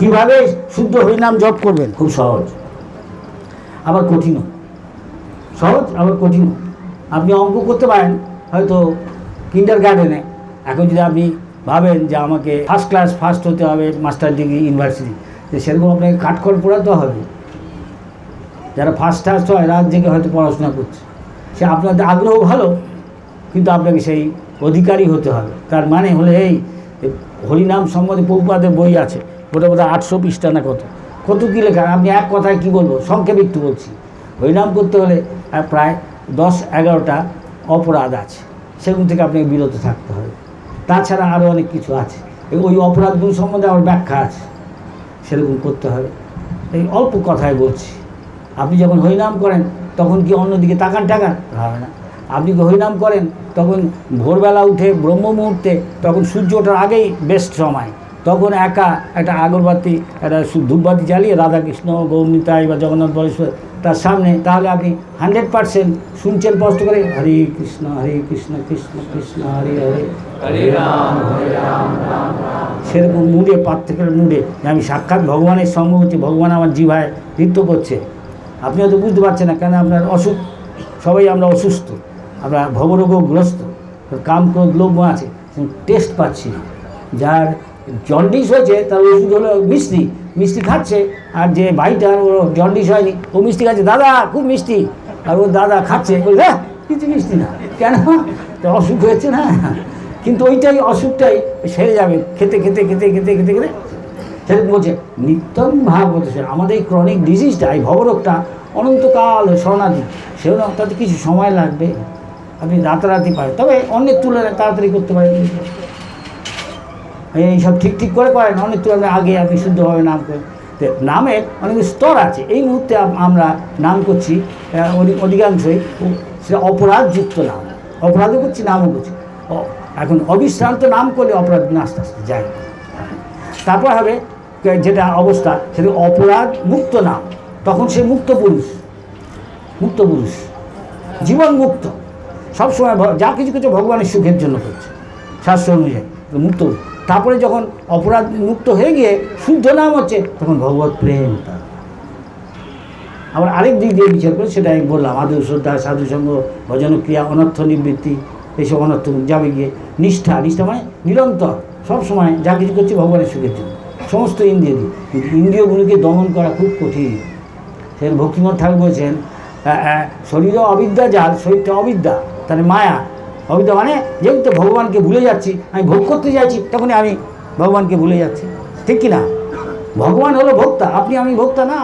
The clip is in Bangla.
কীভাবে শুদ্ধ হরিনাম জপ করবেন? খুব সহজ, আবার কঠিনও। সহজ আবার কঠিন। আপনি অঙ্ক করতে পারেন হয়তো কিন্ডার গার্ডেনে। এখন যদি আপনি ভাবেন যে আমাকে ফার্স্ট হতে হবে মাস্টার ডিগ্রি ইউনিভার্সিটি, সেরকম আপনাকে কাঠখড় পোড়াতে হবে। যারা ফার্স্ট হয় রাত জেগে হয়তো পড়াশোনা করছে, সে আপনাদের আগ্রহ ভালো, কিন্তু আপনাকে সেই অধিকারী হতে হবে। তার মানে হলে এই হরিনাম সম্বন্ধে প্রভুপাদের বই আছে, বোধহয় 800 পৃষ্ঠা না কত কী লেখা। আপনি এক কথায় কী বলবো, সংক্ষেপে একটু বলছি। হরিনাম করতে হলে প্রায় 10-11টা অপরাধ আছে, সেগুলো থেকে আপনাকে বিরত থাকতে হবে। তাছাড়া আরও অনেক কিছু আছে, ওই অপরাধগুলো সম্বন্ধে আমার ব্যাখ্যা আছে, সেরকম করতে হবে। এই অল্প কথায় বলছি। আপনি যখন হরিনাম করেন তখন কি অন্যদিকে তাকান হবে না। আপনি কি হরিনাম করেন তখন ভোরবেলা উঠে ব্রহ্ম মুহূর্তে, তখন সূর্য ওঠার আগেই বেস্ট সময়, তখন একা একটা আগরবাতি একটা ধূপবাতি জ্বালিয়ে রাধাকৃষ্ণ গৌরনিতাই বা জগন্নাথ বলেশ্বর তার সামনে, তাহলে আপনি 100% শুনছেন স্পষ্ট করে, হরে কৃষ্ণ কৃষ্ণ কৃষ্ণ হরে হরে, হরে রাম রাম রাম। সেরকম মুডে পার্থক্যের মুডে আমি সাক্ষাৎ ভগবানের সঙ্গ হচ্ছে, ভগবান আমার জিভায় নৃত্য করছে। আপনি হয়তো বুঝতে পারছেন না, কেন আপনার অসুখ, সবাই আমরা অসুস্থ, আমরা ভবরোগগ্রস্ত, কাম ক্রোধ লোভ আছে, টেস্ট পাচ্ছি না। যার জন্ডিস হয়েছে তার ওষুধ হলো মিষ্টি খাচ্ছে, আর যে ভাইটার ওর জন্ডিস হয়নি ও মিষ্টি খাচ্ছে, দাদা খুব মিষ্টি, আর ওর দাদা খাচ্ছে, বলছে হ্যাঁ কিছু মিষ্টি না, কেন? তো অসুখ হয়েছে না, কিন্তু ওইটাই অসুখটাই সেরে যাবে খেতে খেতে খেতে খেতে খেতে খেতে। সেরকম বলছে নিত্যম ভাগবত। আমাদের এই ক্রনিক ডিজিজটা, এই ভবরোগটা অনন্তকাল শরণার্থী, সেও না, তাতে কিছু সময় লাগবে। আপনি রাতারাতি পারেন, তবে অনেক তুলনায় তাড়াতাড়ি করতে পারেন। এইসব ঠিক করে করেন, অনেক তুলনায় আগে আপনি শুদ্ধভাবে নাম করেন। নামের অনেক স্তর আছে। এই মুহূর্তে আমরা নাম করছি অধিকাংশই সেটা অপরাধযুক্ত নাম, অপরাধও করছি নামও করছি। এখন অবিশ্রান্ত নাম করলে অপরাধ আস্তে আস্তে যায়। তারপর হবে যেটা অবস্থা, সেটা অপরাধ মুক্ত নাম, তখন সে মুক্ত পুরুষ, জীবন মুক্ত, সবসময় যা কিছু কিছু ভগবানের সুখের জন্য করছে শাস্ত্র অনুযায়ী মুক্ত। তারপরে যখন অপরাধ মুক্ত হয়ে গিয়ে শুদ্ধ নাম হচ্ছে, তখন ভগবত প্রেম। আবার আরেক দিক দিয়ে বিচার করে, সেটা আমি বললাম, আদৌ শ্রদ্ধা, সাধুসঙ্গ, ভজন ক্রিয়া, অনর্থ নিবৃত্তি, এইসব অনর্থ যাবে গিয়ে নিষ্ঠা মানে নিরন্তর সবসময় যা কিছু করছে ভগবানের সুখের জন্য, সমস্ত ইন্দ্রিয় দিয়ে। কিন্তু ইন্দ্রিয়গুলিকে দমন করা খুব কঠিন। সেখানে ভক্তিমত ঠাকুর বলছেন, শরীরও অবিদ্যা যার, শরীরটা অবিদ্যা, তাহলে মায়া। অবিদ্যা মানে যেহেতু ভগবানকে ভুলে যাচ্ছি, আমি ভোগ করতে চাইছি, তখনই আমি ভগবানকে ভুলে যাচ্ছি, ঠিক কি না? ভগবান হলো ভোক্তা, আমি ভোক্তা না।